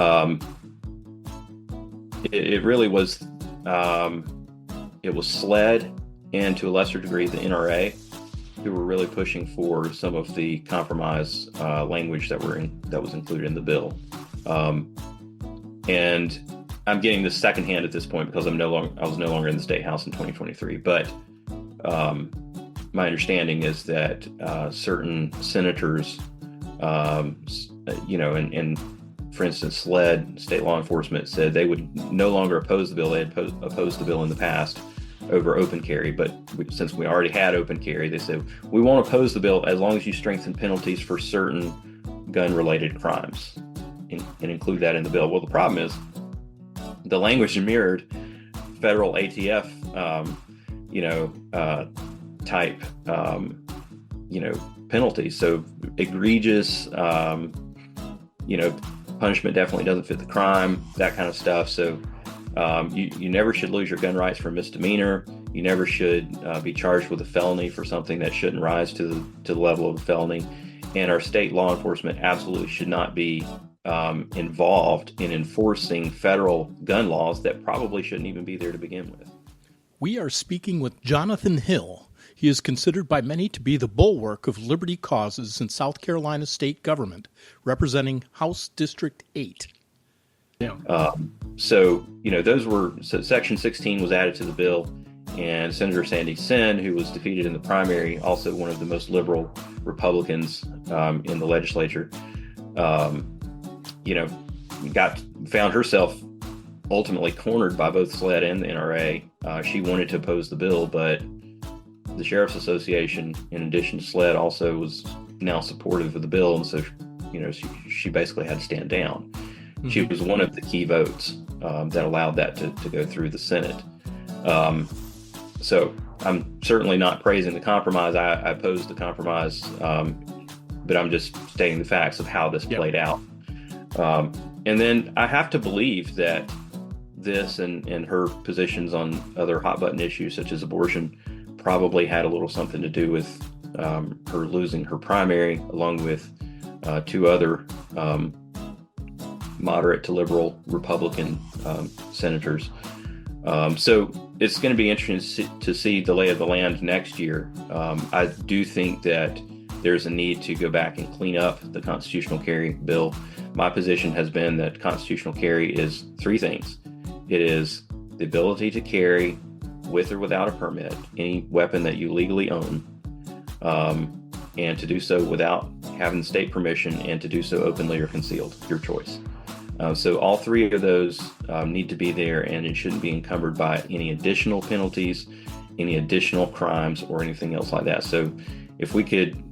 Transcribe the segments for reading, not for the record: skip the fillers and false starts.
Um, it really was, it was SLED and to a lesser degree the NRA who were really pushing for some of the compromise language that was included in the bill. And I'm getting this secondhand at this point because I was no longer in the State House in 2023. But my understanding is that certain senators, and for instance, SLED, state law enforcement, said they would no longer oppose the bill. They had opposed the bill in the past over open carry, but since we already had open carry, they said we won't oppose the bill as long as you strengthen penalties for certain gun-related crimes and include that in the bill. Well, the problem is the language mirrored federal ATF, type, penalties. So egregious, punishment definitely doesn't fit the crime, that kind of stuff. So you never should lose your gun rights for misdemeanor. You never should be charged with a felony for something that shouldn't rise to the level of a felony. And our state law enforcement absolutely should not be involved in enforcing federal gun laws that probably shouldn't even be there to begin with. We are speaking with Johnathan Hill. He is considered by many to be the bulwark of liberty causes in South Carolina state government, representing House District 8. Yeah. So Section 16 was added to the bill, and Senator Sandy Senn, who was defeated in the primary, also one of the most liberal Republicans in the legislature, found herself ultimately cornered by both SLED and the NRA. She wanted to oppose the bill, but the Sheriff's Association, in addition to SLED, also was now supportive of the bill, and so she basically had to stand down. Mm-hmm. She was one of the key votes that allowed that to go through the Senate. So I'm certainly not praising the compromise. I opposed the compromise, but I'm just stating the facts of how this played out. And then I have to believe that this and her positions on other hot button issues such as abortion probably had a little something to do with her losing her primary, along with two other moderate to liberal Republican senators. So it's going to be interesting to see the lay of the land next year. I do think that there's a need to go back and clean up the constitutional carry bill. My position has been that constitutional carry is three things. It is the ability to carry with or without a permit any weapon that you legally own, and to do so without having state permission, and to do so openly or concealed, your choice. So all three of those need to be there, and it shouldn't be encumbered by any additional penalties, any additional crimes, or anything else like that. So if we could,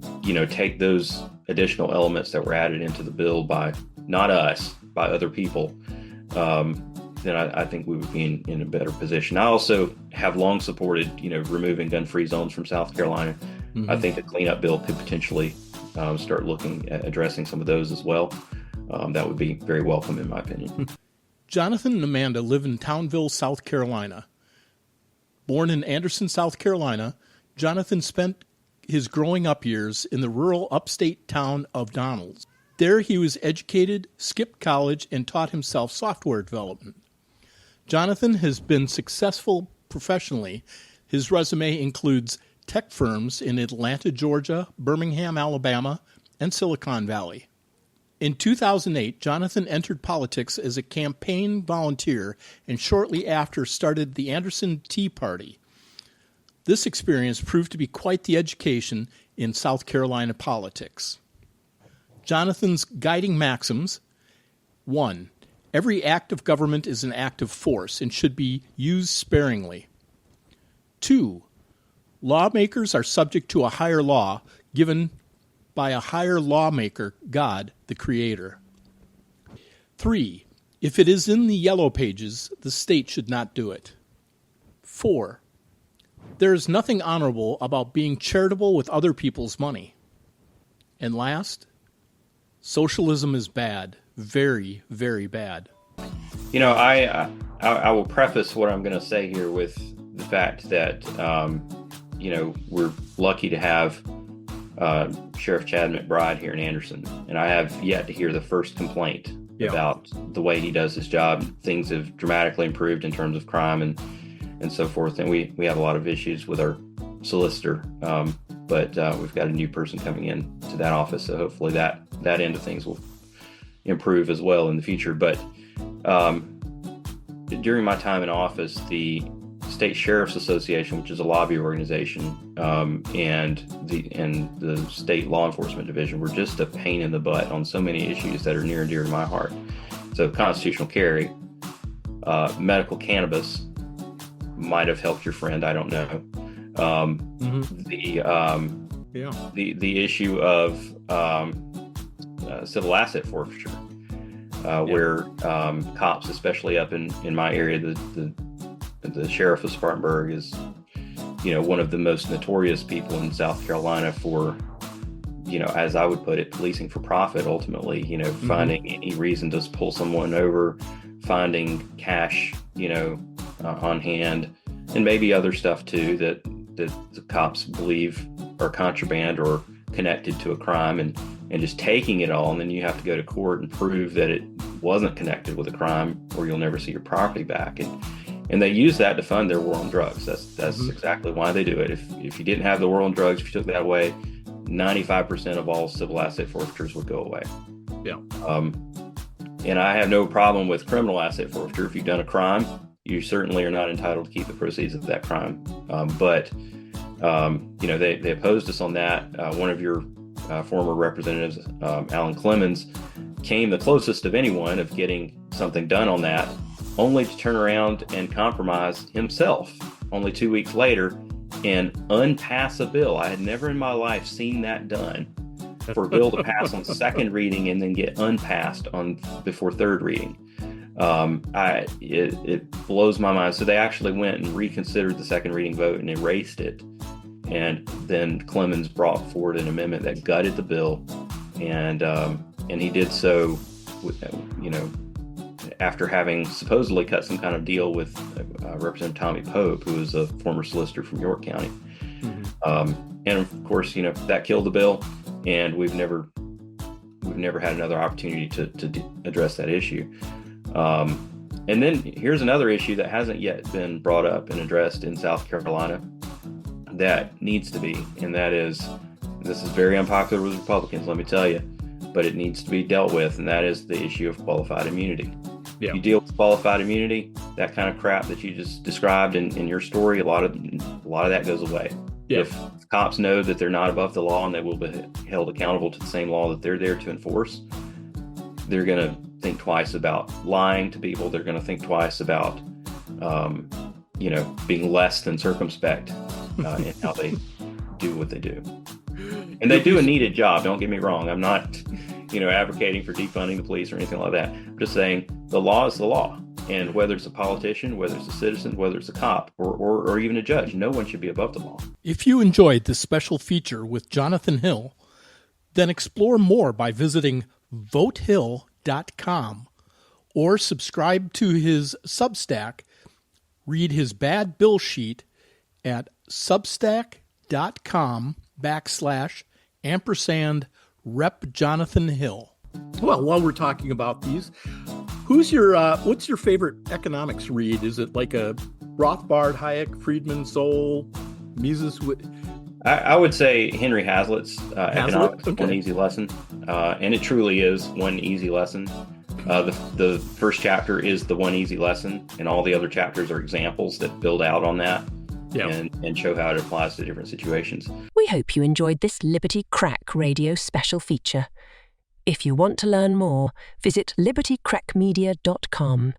take those additional elements that were added into the bill by not us, by other people, then I think we would be in a better position. I also have long supported, removing gun-free zones from South Carolina. Mm-hmm. I think a cleanup bill could potentially start looking at addressing some of those as well. That would be very welcome, in my opinion. Johnathan and Amanda live in Townville, South Carolina. Born in Anderson, South Carolina, Johnathan spent his growing up years in the rural upstate town of Donalds. There he was educated, skipped college, and taught himself software development. Johnathan has been successful professionally. His resume includes tech firms in Atlanta, Georgia, Birmingham, Alabama, and Silicon Valley. In 2008, Johnathan entered politics as a campaign volunteer and shortly after started the Anderson Tea Party. This experience proved to be quite the education in South Carolina politics. Johnathan's guiding maxims: 1. Every act of government is an act of force and should be used sparingly. 2. Lawmakers are subject to a higher law given by a higher lawmaker, God, the Creator. 3. If it is in the yellow pages, the state should not do it. 4. There is nothing honorable about being charitable with other people's money. And last, socialism is bad, very, very bad. I will preface what I'm going to say here with the fact that, we're lucky to have Sheriff Chad McBride here in Anderson, and I have yet to hear the first complaint about the way he does his job. Things have dramatically improved in terms of crime and so forth. And we have a lot of issues with our solicitor, but we've got a new person coming in to that office, so hopefully that end of things will improve as well in the future. But during my time in office, the State Sheriff's Association, which is a lobby organization, and the State Law Enforcement Division were just a pain in the butt on so many issues that are near and dear to my heart. So constitutional carry, medical cannabis might have helped your friend, I don't know. The issue of civil asset forfeiture, where cops, especially up in my area, the sheriff of Spartanburg is, one of the most notorious people in South Carolina for, as I would put it, policing for profit. Ultimately, finding any reason to pull someone over, finding cash, on hand, and maybe other stuff too that the cops believe are contraband or connected to a crime, and just taking it all, and then you have to go to court and prove that it wasn't connected with a crime, or you'll never see your property back. And they use that to fund their war on drugs. That's exactly why they do it. If you didn't have the war on drugs, if you took that away, 95% of all civil asset forfeitures would go away. Yeah. And I have no problem with criminal asset forfeiture. If you've done a crime, you certainly are not entitled to keep the proceeds of that crime. But they opposed us on that. One of your former representatives, Alan Clemens, came the closest of anyone of getting something done on that, only to turn around and compromise himself only 2 weeks later and unpass a bill. I had never in my life seen that done, for a bill to pass on second reading and then get unpassed before third reading. It blows my mind. So they actually went and reconsidered the second reading vote and erased it. And then Clemens brought forward an amendment that gutted the bill, and he did so, after having supposedly cut some kind of deal with Representative Tommy Pope, who was a former solicitor from York County. And of course, that killed the bill, and we've never had another opportunity to address that issue. And then here's another issue that hasn't yet been brought up and addressed in South Carolina that needs to be, and this is very unpopular with Republicans, let me tell you, but it needs to be dealt with, and that is the issue of qualified immunity. Yeah. You deal with qualified immunity, that kind of crap that you just described in your story, a lot of that goes away. Yeah. If cops know that they're not above the law and they will be held accountable to the same law that they're there to enforce, they're going to think twice about lying to people. They're going to think twice about, being less than circumspect in how they do what they do. And they do a needed job. Don't get me wrong. I'm not, advocating for defunding the police or anything like that. I'm just saying the law is the law. And whether it's a politician, whether it's a citizen, whether it's a cop, or even a judge, no one should be above the law. If you enjoyed this special feature with Johnathan Hill, then explore more by visiting votehill.com or subscribe to his Substack. Read his bad bill sheet at substack.com/Rep Johnathan Hill. Well, while we're talking about these, what's your favorite economics read? Is it like a Rothbard, Hayek, Friedman, Zoll, Mises? I would say Henry Hazlitt's Economics, okay. One Easy Lesson, and it truly is one easy lesson. The first chapter is the one easy lesson, and all the other chapters are examples that build out on that. Yeah. And show how it applies to different situations. We hope you enjoyed this Liberty Crack Radio special feature. If you want to learn more, visit libertycrackmedia.com.